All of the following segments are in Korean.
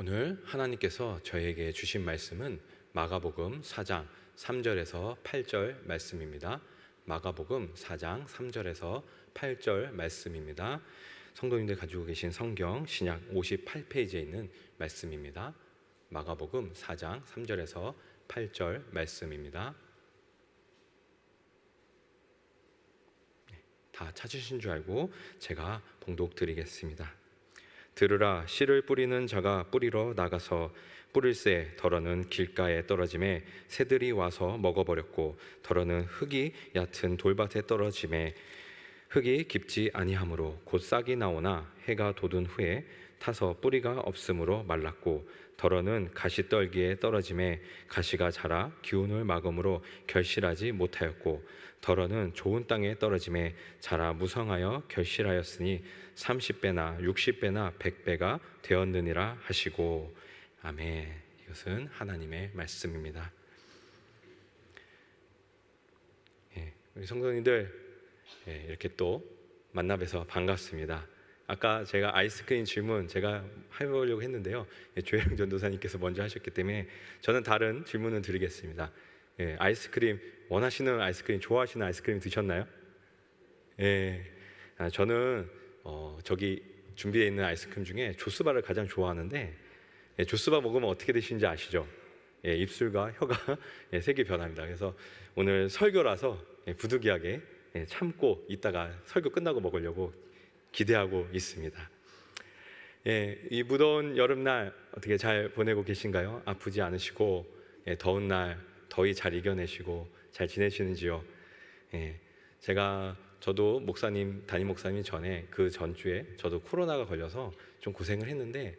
오늘 하나님께서 저에게 주신 말씀은 마가복음 4장 3절에서 8절 말씀입니다. 마가복음 4장 3절에서 8절 말씀입니다. 성도님들 가지고 계신 성경 신약 58페이지에 있는 말씀입니다. 마가복음 4장 3절에서 8절 말씀입니다. 다 찾으신 줄 알고 제가 봉독 드리겠습니다. 들으라, 씨를 뿌리는 자가 뿌리러 나가서 뿌릴새 더러는 길가에 떨어짐에 새들이 와서 먹어버렸고, 더러는 흙이 얕은 돌밭에 떨어짐에 흙이 깊지 아니하므로 곧 싹이 나오나 해가 돋은 후에 타서 뿌리가 없으므로 말랐고, 더러는 가시떨기에 떨어짐에 가시가 자라 기운을 막음으로 결실하지 못하였고, 더러는 좋은 땅에 떨어짐에 자라 무성하여 결실하였으니 30배나 60배나 100배가 되었느니라 하시고. 아멘. 이것은 하나님의 말씀입니다. 우리 성도님들, 이렇게 또 만나 뵈서 반갑습니다. 아까 제가 아이스크림 질문 제가 해보려고 했는데요, 조혜영 전도사님께서 먼저 하셨기 때문에 저는 다른 질문을 드리겠습니다. 아이스크림 원하시는 아이스크림, 좋아하시는 아이스크림 드셨나요? 저는 저기 준비되어 있는 아이스크림 중에 조스바를 가장 좋아하는데, 조스바 먹으면 어떻게 되시는지 아시죠? 입술과 혀가 색이 변합니다. 그래서 오늘 설교라서 부득이하게 참고 있다가 설교 끝나고 먹으려고 기대하고 있습니다. 이 무더운 여름날 어떻게 잘 보내고 계신가요? 아프지 않으시고 더운 날 더위 잘 이겨내시고 잘 지내시는지요? 저도 담임 목사님 전에 그 전주에 저도 코로나가 걸려서 좀 고생을 했는데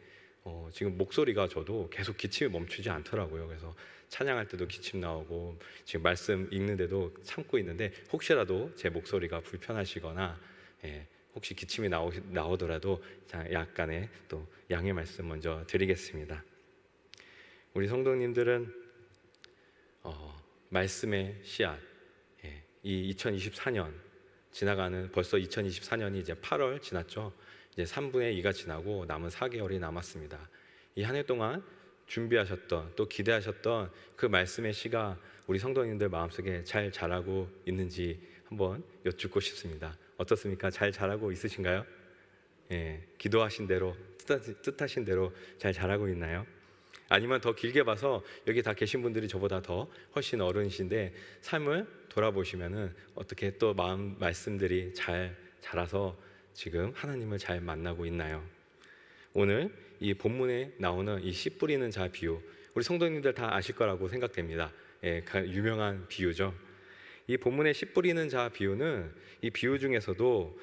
지금 목소리가 저도 계속 기침이 멈추지 않더라고요. 그래서 찬양할 때도 기침 나오고 지금 말씀 읽는데도 참고 있는데, 혹시라도 제 목소리가 불편하시거나 혹시 기침이 나오더라도 약간의 또 양해 말씀 먼저 드리겠습니다. 우리 성도님들은 말씀의 씨앗, 이 2024년 지나가는, 벌써 2024년이 이제 8월 지났죠. 이제 3분의 2가 지나고 남은 4개월이 남았습니다. 이 한 해 동안 준비하셨던, 또 기대하셨던 그 말씀의 씨가 우리 성도님들 마음속에 잘 자라고 있는지 한번 여쭙고 싶습니다. 어떻습니까? 잘 자라고 있으신가요? 기도하신 대로, 뜻하신 대로 잘 자라고 있나요? 아니면 더 길게 봐서 여기 다 계신 분들이 저보다 더 훨씬 어른이신데 삶을 돌아보시면은 어떻게 또 말씀들이 잘 자라서 지금 하나님을 잘 만나고 있나요? 오늘 이 본문에 나오는 이 씨 뿌리는 자 비유, 우리 성도님들 다 아실 거라고 생각됩니다. 유명한 비유죠. 이 본문의 씨 뿌리는 자 비유는 이 비유 중에서도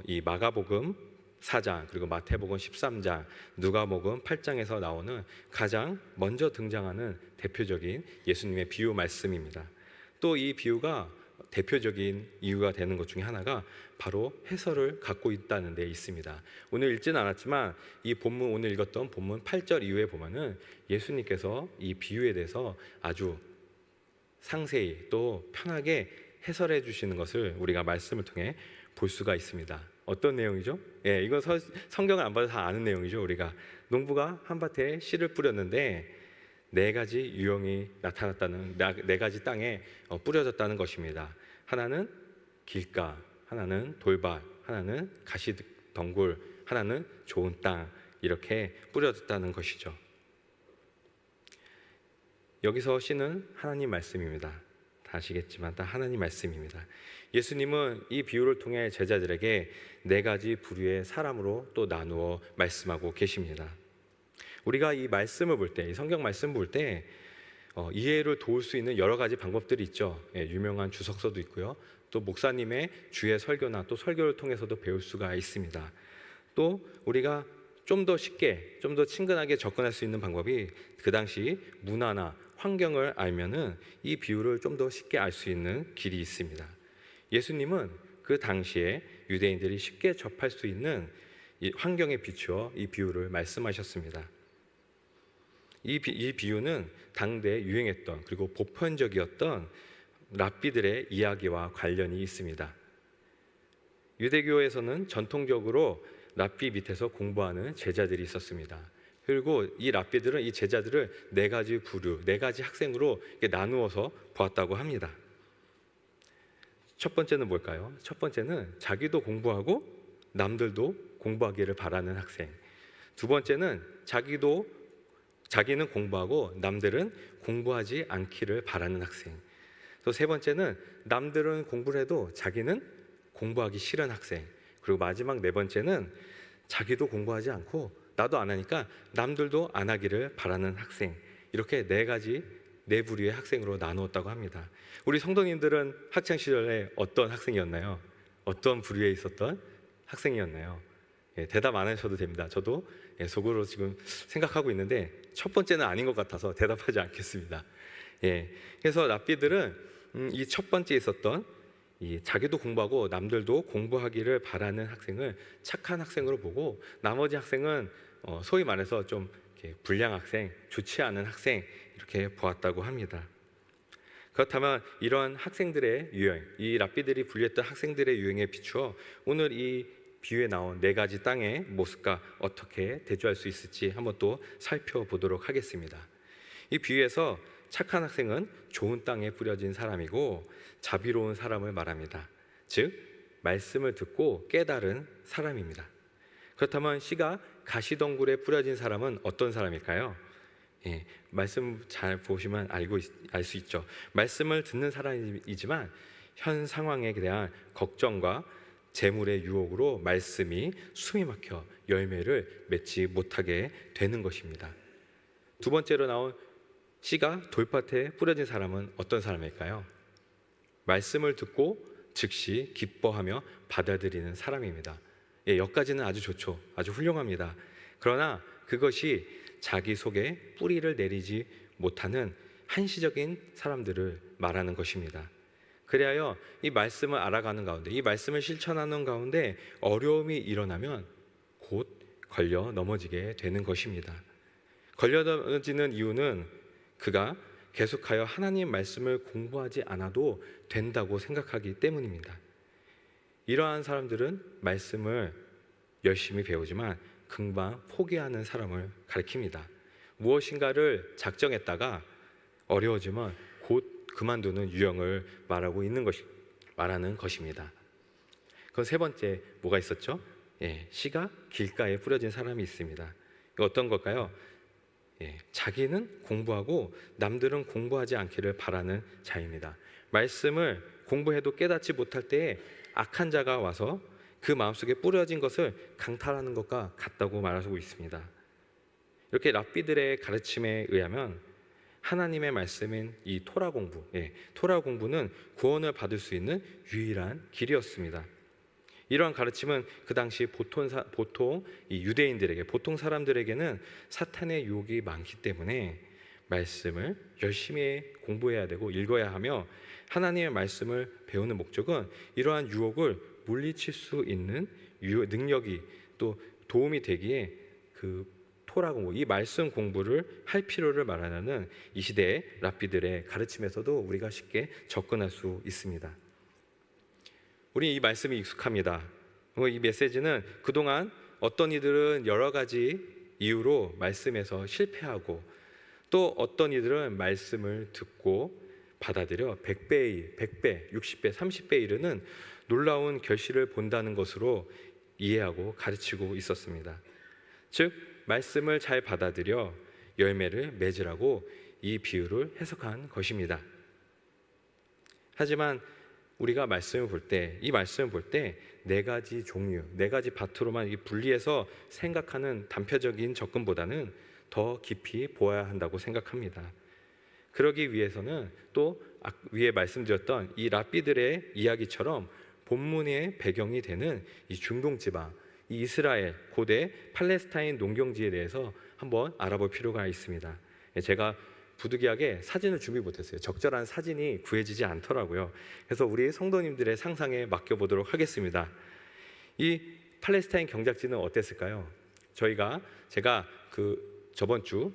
이 마가복음 4장 그리고 마태복음 13장, 누가복음 8장에서 나오는 가장 먼저 등장하는 대표적인 예수님의 비유 말씀입니다. 또 이 비유가 대표적인 이유가 되는 것 중에 하나가 바로 해설을 갖고 있다는 데 있습니다. 오늘 읽지는 않았지만 이 본문, 오늘 읽었던 본문 8절 이후에 보면은 예수님께서 이 비유에 대해서 아주 상세히 또 편하게 해설해 주시는 것을 우리가 말씀을 통해 볼 수가 있습니다. 어떤 내용이죠? 이거 성경을 안 봐도 다 아는 내용이죠. 우리가 농부가 한밭에 씨를 뿌렸는데 4가지 유형이 나타났다는, 4가지 땅에 뿌려졌다는 것입니다. 하나는 길가, 하나는 돌밭, 하나는 가시덩굴, 하나는 좋은 땅, 이렇게 뿌려졌다는 것이죠. 여기서 씨는 하나님 말씀입니다. 다 아시겠지만 다 하나님 말씀입니다. 예수님은 이 비유를 통해 제자들에게 4가지 부류의 사람으로 또 나누어 말씀하고 계십니다. 우리가 이 말씀을 볼 때, 이 성경 말씀 볼 때 이해를 도울 수 있는 여러 가지 방법들이 있죠. 유명한 주석서도 있고요. 또 목사님의 주의 설교나 또 설교를 통해서도 배울 수가 있습니다. 또 우리가 좀 더 쉽게, 좀 더 친근하게 접근할 수 있는 방법이, 그 당시 문화나 환경을 알면은 이 비유를 좀 더 쉽게 알 수 있는 길이 있습니다. 예수님은 그 당시에 유대인들이 쉽게 접할 수 있는 이 환경에 비추어 이 비유를 말씀하셨습니다. 이 비유는 당대 유행했던 그리고 보편적이었던 랍비들의 이야기와 관련이 있습니다. 유대교에서는 전통적으로 랍비 밑에서 공부하는 제자들이 있었습니다. 그리고 이 랍비들은 이 제자들을 네 가지 부류, 네 가지 학생으로 나누어서 보았다고 합니다. 첫 번째는 뭘까요? 첫 번째는 자기도 공부하고 남들도 공부하기를 바라는 학생. 두 번째는 자기는 공부하고 남들은 공부하지 않기를 바라는 학생. 또 세 번째는 남들은 공부를 해도 자기는 공부하기 싫은 학생. 그리고 마지막 네 번째는 자기도 공부하지 않고 나도 안 하니까 남들도 안 하기를 바라는 학생. 이렇게 네 부류의 학생으로 나누었다고 합니다. 우리 성도님들은 학창 시절에 어떤 학생이었나요? 어떤 부류에 있었던 학생이었나요? 대답 안 하셔도 됩니다. 저도 속으로 지금 생각하고 있는데 첫 번째는 아닌 것 같아서 대답하지 않겠습니다. 그래서 랍비들은 이 첫 번째 있었던 이 자기도 공부하고 남들도 공부하기를 바라는 학생을 착한 학생으로 보고, 나머지 학생은 소위 말해서 좀 불량 학생, 좋지 않은 학생, 이렇게 보았다고 합니다. 그렇다면 이런 학생들의 유형, 이 랍비들이 분류했던 학생들의 유형에 비추어 오늘 이 비유에 나온 네 가지 땅의 모습과 어떻게 대조할 수 있을지 한번 또 살펴보도록 하겠습니다. 이 비유에서 착한 학생은 좋은 땅에 뿌려진 사람이고 자비로운 사람을 말합니다. 즉 말씀을 듣고 깨달은 사람입니다. 그렇다면 씨가 가시덩굴에 뿌려진 사람은 어떤 사람일까요? 말씀 잘 보시면 알 수 있죠. 말씀을 듣는 사람이지만 현 상황에 대한 걱정과 재물의 유혹으로 말씀이 숨이 막혀 열매를 맺지 못하게 되는 것입니다. 두 번째로 나온 씨가 돌밭에 뿌려진 사람은 어떤 사람일까요? 말씀을 듣고 즉시 기뻐하며 받아들이는 사람입니다. 여기까지는 아주 좋죠. 아주 훌륭합니다. 그러나 그것이 자기 속에 뿌리를 내리지 못하는 한시적인 사람들을 말하는 것입니다. 그리하여 이 말씀을 알아가는 가운데, 이 말씀을 실천하는 가운데 어려움이 일어나면 곧 걸려 넘어지게 되는 것입니다. 걸려 넘어지는 이유는 그가 계속하여 하나님 말씀을 공부하지 않아도 된다고 생각하기 때문입니다. 이러한 사람들은 말씀을 열심히 배우지만 금방 포기하는 사람을 가리킵니다. 무엇인가를 작정했다가 어려워지면 곧 그만두는 유형을 말하는 것입니다. 그럼 세 번째 뭐가 있었죠? 씨가 길가에 뿌려진 사람이 있습니다. 어떤 걸까요? 자기는 공부하고 남들은 공부하지 않기를 바라는 자입니다. 말씀을 공부해도 깨닫지 못할 때에 악한 자가 와서 그 마음속에 뿌려진 것을 강탈하는 것과 같다고 말하고 있습니다. 이렇게 랍비들의 가르침에 의하면 하나님의 말씀인 이 토라 공부는 구원을 받을 수 있는 유일한 길이었습니다. 이러한 가르침은 그 당시 보통 이 유대인들에게, 보통 사람들에게는 사탄의 유혹이 많기 때문에 말씀을 열심히 공부해야 되고 읽어야 하며, 하나님의 말씀을 배우는 목적은 이러한 유혹을 물리칠 수 있는 능력이 또 도움이 되기에 그 토라 공부, 이 말씀 공부를 할 필요를 말하는 이 시대의 랍비들의 가르침에서도 우리가 쉽게 접근할 수 있습니다. 우리 이 말씀이 익숙합니다. 이 메시지는 그동안 어떤 이들은 여러 가지 이유로 말씀에서 실패하고, 또 어떤 이들은 말씀을 듣고 받아들여 100배, 60배, 30배 이르는 놀라운 결실을 본다는 것으로 이해하고 가르치고 있었습니다. 즉 말씀을 잘 받아들여 열매를 맺으라고 이 비유를 해석한 것입니다. 하지만 우리가 말씀을 볼 때, 이 말씀을 볼 때 네 가지 종류, 네 가지 바트로만 분리해서 생각하는 단편적인 접근보다는 더 깊이 보아야 한다고 생각합니다. 그러기 위해서는 또 위에 말씀드렸던 이 랍비들의 이야기처럼 본문의 배경이 되는 이 중동 지방, 이 이스라엘, 고대 팔레스타인 농경지에 대해서 한번 알아볼 필요가 있습니다. 제가 부득이하게 사진을 준비 못했어요. 적절한 사진이 구해지지 않더라고요. 그래서 우리 성도님들의 상상에 맡겨보도록 하겠습니다. 이 팔레스타인 경작지는 어땠을까요? 제가 저번 주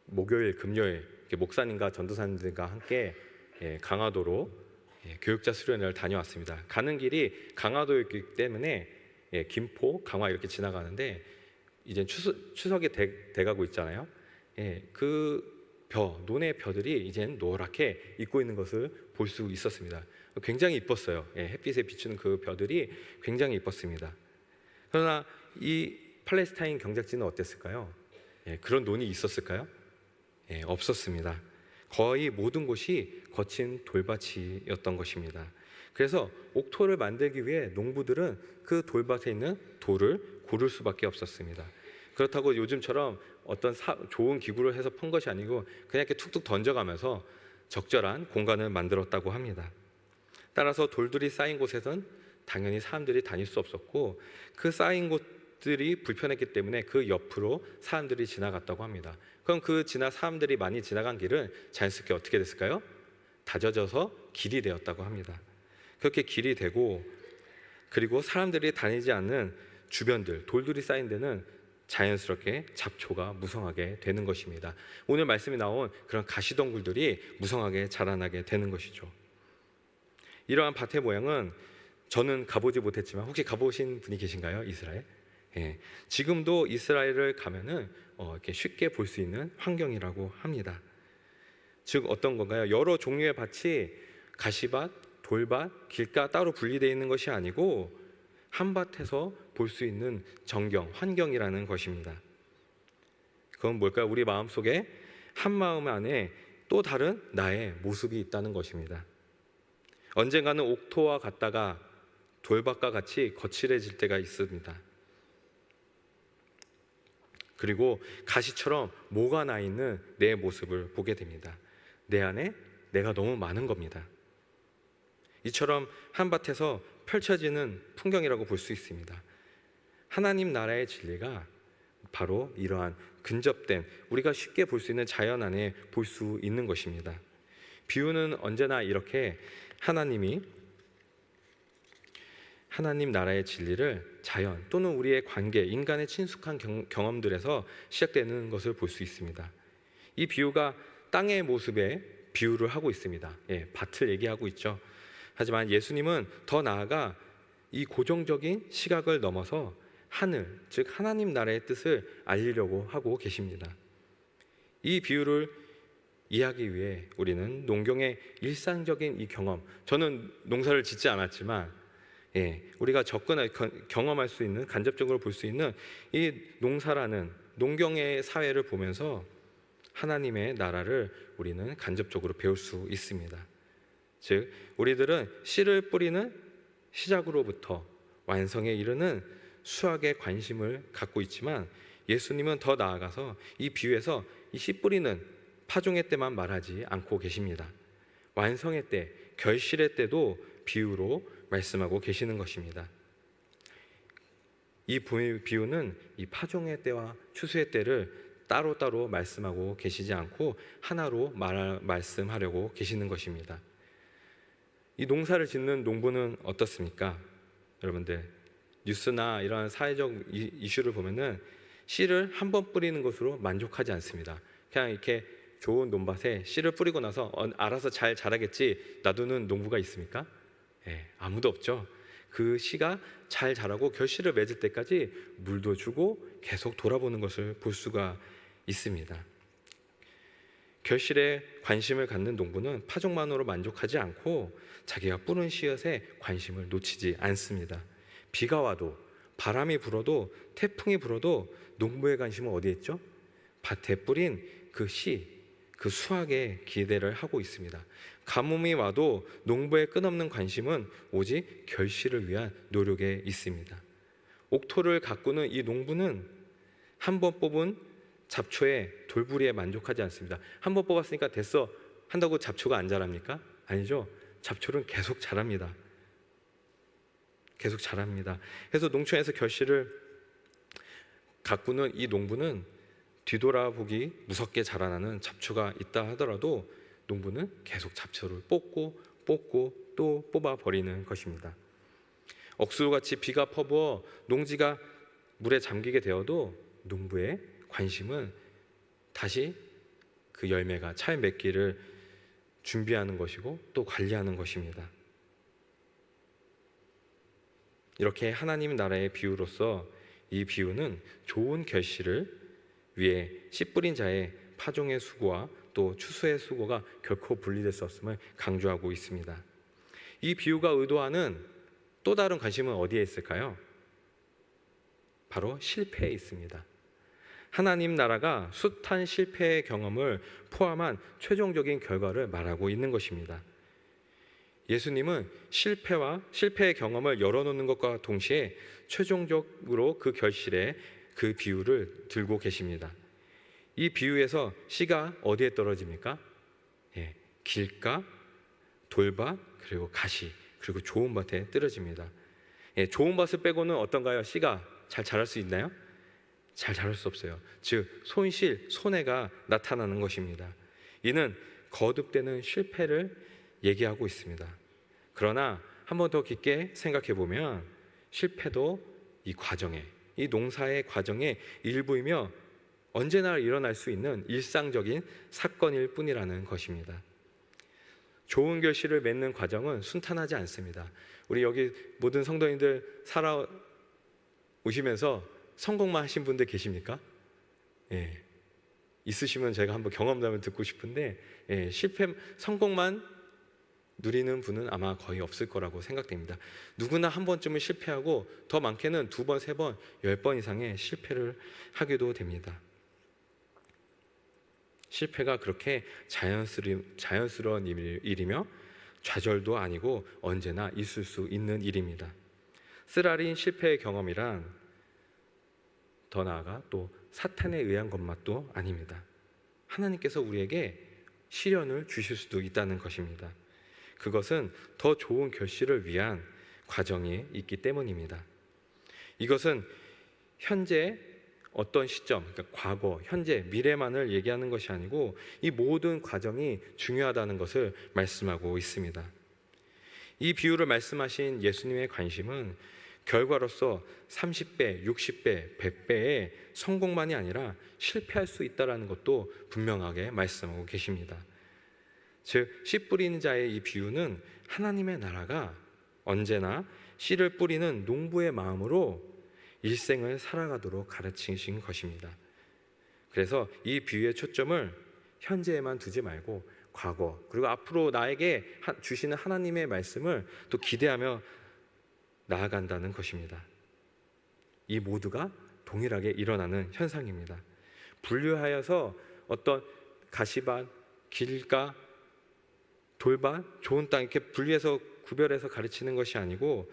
목요일, 금요일 목사님과 전도사님들과 함께 강화도로 교육자 수련회를 다녀왔습니다. 가는 길이 강화도였기 때문에 김포, 강화 이렇게 지나가는데 이제 추석이 돼가고 있잖아요. 예, 그 논의 벼들이 이젠 노랗게 익고 있는 것을 볼 수 있었습니다. 굉장히 이뻤어요. 예, 햇빛에 비추는 그 벼들이 굉장히 이뻤습니다. 그러나 이 팔레스타인 경작지는 어땠을까요? 예, 그런 논이 있었을까요? 예, 없었습니다. 거의 모든 곳이 거친 돌밭이었던 것입니다. 그래서 옥토를 만들기 위해 농부들은 그 돌밭에 있는 돌을 고를 수밖에 없었습니다. 그렇다고 요즘처럼 어떤 좋은 기구를 해서 푼 것이 아니고 그냥 이렇게 툭툭 던져가면서 적절한 공간을 만들었다고 합니다. 따라서 돌들이 쌓인 곳에선 당연히 사람들이 다닐 수 없었고, 그 쌓인 곳들이 불편했기 때문에 그 옆으로 사람들이 지나갔다고 합니다. 그럼 사람들이 많이 지나간 길은 자연스럽게 어떻게 됐을까요? 다져져서 길이 되었다고 합니다. 그렇게 길이 되고, 그리고 사람들이 다니지 않는 주변들, 돌들이 쌓인 데는 자연스럽게 잡초가 무성하게 되는 것입니다. 오늘 말씀이 나온 그런 가시덩굴들이 무성하게 자라나게 되는 것이죠. 이러한 밭의 모양은 저는 가보지 못했지만 혹시 가보신 분이 계신가요? 이스라엘? 예, 지금도 이스라엘을 가면은 이렇게 쉽게 볼 수 있는 환경이라고 합니다. 즉 어떤 건가요? 여러 종류의 밭이 가시밭, 돌밭, 길가 따로 분리되어 있는 것이 아니고 한 밭에서 볼 수 있는 환경이라는 것입니다. 그건 뭘까요? 우리 마음속에 한 마음 안에 또 다른 나의 모습이 있다는 것입니다. 언젠가는 옥토와 같다가 돌밭과 같이 거칠해질 때가 있습니다. 그리고 가시처럼 모가 나 있는 내 모습을 보게 됩니다. 내 안에 내가 너무 많은 겁니다. 이처럼 한밭에서 펼쳐지는 풍경이라고 볼 수 있습니다. 하나님 나라의 진리가 바로 이러한 근접된, 우리가 쉽게 볼 수 있는 자연 안에 볼 수 있는 것입니다. 비유는 언제나 이렇게 하나님 나라의 진리를 자연 또는 우리의 관계, 인간의 친숙한 경험들에서 시작되는 것을 볼 수 있습니다. 이 비유가 땅의 모습에 비유를 하고 있습니다. 예, 밭을 얘기하고 있죠. 하지만 예수님은 더 나아가 이 고정적인 시각을 넘어서 하늘, 즉 하나님 나라의 뜻을 알리려고 하고 계십니다. 이 비유를 이해하기 위해 우리는 농경의 일상적인 이 경험, 저는 농사를 짓지 않았지만 우리가 경험할 수 있는, 간접적으로 볼 수 있는 이 농사라는 농경의 사회를 보면서 하나님의 나라를 우리는 간접적으로 배울 수 있습니다. 즉 우리들은 씨를 뿌리는 시작으로부터 완성에 이르는 수학에 관심을 갖고 있지만, 예수님은 더 나아가서 이 비유에서 이 씨 뿌리는 파종의 때만 말하지 않고 계십니다. 완성의 때, 결실의 때도 비유로 말씀하고 계시는 것입니다. 이 비유는 이 파종의 때와 추수의 때를 따로따로 말씀하고 계시지 않고 하나로 말씀하려고 계시는 것입니다. 이 농사를 짓는 농부는 어떻습니까? 여러분들, 뉴스나 이런 사회적 이슈를 보면은 씨를 한 번 뿌리는 것으로 만족하지 않습니다. 그냥 이렇게 좋은 논밭에 씨를 뿌리고 나서 알아서 잘 자라겠지 놔두는 농부가 있습니까? 아무도 없죠. 그 씨가 잘 자라고 결실을 맺을 때까지 물도 주고 계속 돌아보는 것을 볼 수가 있습니다. 결실에 관심을 갖는 농부는 파종만으로 만족하지 않고 자기가 뿌린 씨앗에 관심을 놓치지 않습니다. 비가 와도, 바람이 불어도, 태풍이 불어도 농부의 관심은 어디에 있죠? 밭에 뿌린 그 씨, 그 수확에 기대를 하고 있습니다. 가뭄이 와도 농부의 끝없는 관심은 오직 결실을 위한 노력에 있습니다. 옥토를 가꾸는 이 농부는 한 번 뽑은 잡초에 돌부리에 만족하지 않습니다. 한 번 뽑았으니까 됐어 한다고 잡초가 안 자랍니까? 아니죠. 잡초는 계속 자랍니다. 계속 자랍니다. 그래서 농촌에서 결실을 가꾸는 이 농부는 뒤돌아보기 무섭게 자라나는 잡초가 있다 하더라도 농부는 계속 잡초를 뽑고 또 뽑아버리는 것입니다. 억수로같이 비가 퍼부어 농지가 물에 잠기게 되어도 농부의 관심은 다시 그 열매가 잘 맺기를 준비하는 것이고 또 관리하는 것입니다. 이렇게 하나님 나라의 비유로서 이 비유는 좋은 결실을 위해 씨 뿌린 자의 파종의 수고와 또 추수의 수고가 결코 분리될 수 없음을 강조하고 있습니다. 이 비유가 의도하는 또 다른 관심은 어디에 있을까요? 바로 실패에 있습니다. 하나님 나라가 숱한 실패의 경험을 포함한 최종적인 결과를 말하고 있는 것입니다. 예수님은 실패의 경험을 열어놓는 것과 동시에 최종적으로 그 결실에 그 비유를 들고 계십니다. 이 비유에서 씨가 어디에 떨어집니까? 길가, 돌밭, 그리고 가시, 그리고 좋은 밭에 떨어집니다. 좋은 밭을 빼고는 어떤가요? 씨가 잘 자랄 수 있나요? 잘 자랄 수 없어요. 즉 손해가 나타나는 것입니다. 이는 거듭되는 실패를 얘기하고 있습니다. 그러나 한 번 더 깊게 생각해 보면 실패도 이 농사의 과정의 일부이며 언제나 일어날 수 있는 일상적인 사건일 뿐이라는 것입니다. 좋은 결실을 맺는 과정은 순탄하지 않습니다. 우리 여기 모든 성도님들 살아오시면서 성공만 하신 분들 계십니까? 있으시면 제가 한번 경험담을 듣고 싶은데 성공만 누리는 분은 아마 거의 없을 거라고 생각됩니다. 누구나 한 번쯤은 실패하고 더 많게는 2번, 3번, 10번 이상의 실패를 하기도 됩니다. 실패가 그렇게 자연스러운 일이며 좌절도 아니고 언제나 있을 수 있는 일입니다. 쓰라린 실패의 경험이란 더 나아가 또 사탄에 의한 것만도 아닙니다. 하나님께서 우리에게 시련을 주실 수도 있다는 것입니다. 그것은 더 좋은 결실을 위한 과정이 있기 때문입니다. 이것은 현재 어떤 시점, 그러니까 과거, 현재, 미래만을 얘기하는 것이 아니고 이 모든 과정이 중요하다는 것을 말씀하고 있습니다. 이 비유를 말씀하신 예수님의 관심은 결과로서 30배, 60배, 100배의 성공만이 아니라 실패할 수 있다는 것도 분명하게 말씀하고 계십니다. 즉, 씨 뿌리는 자의 이 비유는 하나님의 나라가 언제나 씨를 뿌리는 농부의 마음으로 일생을 살아가도록 가르치신 것입니다. 그래서 이 비유의 초점을 현재에만 두지 말고 과거, 그리고 앞으로 나에게 주시는 하나님의 말씀을 또 기대하며 나아간다는 것입니다. 이 모두가 동일하게 일어나는 현상입니다. 분류하여서 어떤 가시밭, 길가, 돌밭, 좋은 땅 이렇게 분리해서 구별해서 가르치는 것이 아니고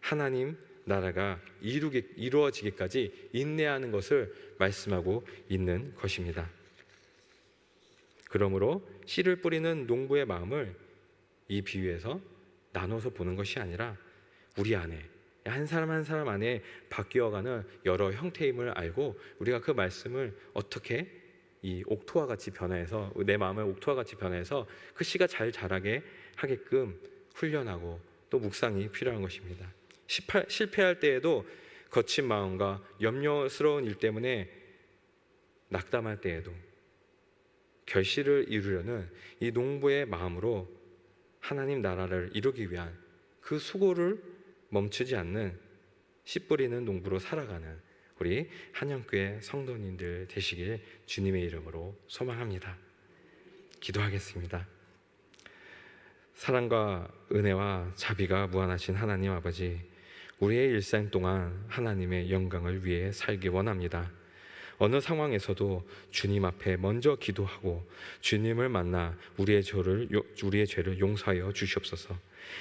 하나님 나라가 이루어지기까지 인내하는 것을 말씀하고 있는 것입니다. 그러므로 씨를 뿌리는 농부의 마음을 이 비유에서 나눠서 보는 것이 아니라 우리 안에 한 사람 한 사람 안에 바뀌어가는 여러 형태임을 알고 우리가 그 말씀을 어떻게 이 옥토와 같이 변화해서 내 마음을 옥토와 같이 변화해서 그 씨가 잘 자라게 하게끔 훈련하고 또 묵상이 필요한 것입니다. 실패할 때에도 거친 마음과 염려스러운 일 때문에 낙담할 때에도 결실을 이루려는 이 농부의 마음으로 하나님 나라를 이루기 위한 그 수고를 멈추지 않는 씨 뿌리는 농부로 살아가는 우리 한영교회 성도님들 되시길 주님의 이름으로 소망합니다. 기도하겠습니다. 사랑과 은혜와 자비가 무한하신 하나님 아버지, 우리의 일생 동안 하나님의 영광을 위해 살기 원합니다. 어느 상황에서도 주님 앞에 먼저 기도하고 주님을 만나 우리의 죄를 용서하여 주시옵소서.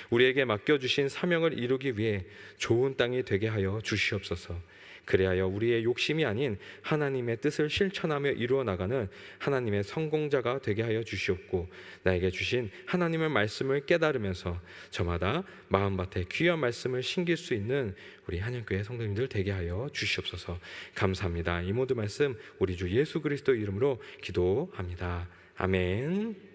우리에게 맡겨주신 사명을 이루기 위해 좋은 땅이 되게 하여 주시옵소서. 그리하여 우리의 욕심이 아닌 하나님의 뜻을 실천하며 이루어 나가는 하나님의 성공자가 되게 하여 주시옵고, 나에게 주신 하나님의 말씀을 깨달으면서 저마다 마음밭에 귀한 말씀을 심길 수 있는 우리 한영교회 성도님들 되게 하여 주시옵소서. 감사합니다. 이 모든 말씀 우리 주 예수 그리스도 이름으로 기도합니다. 아멘.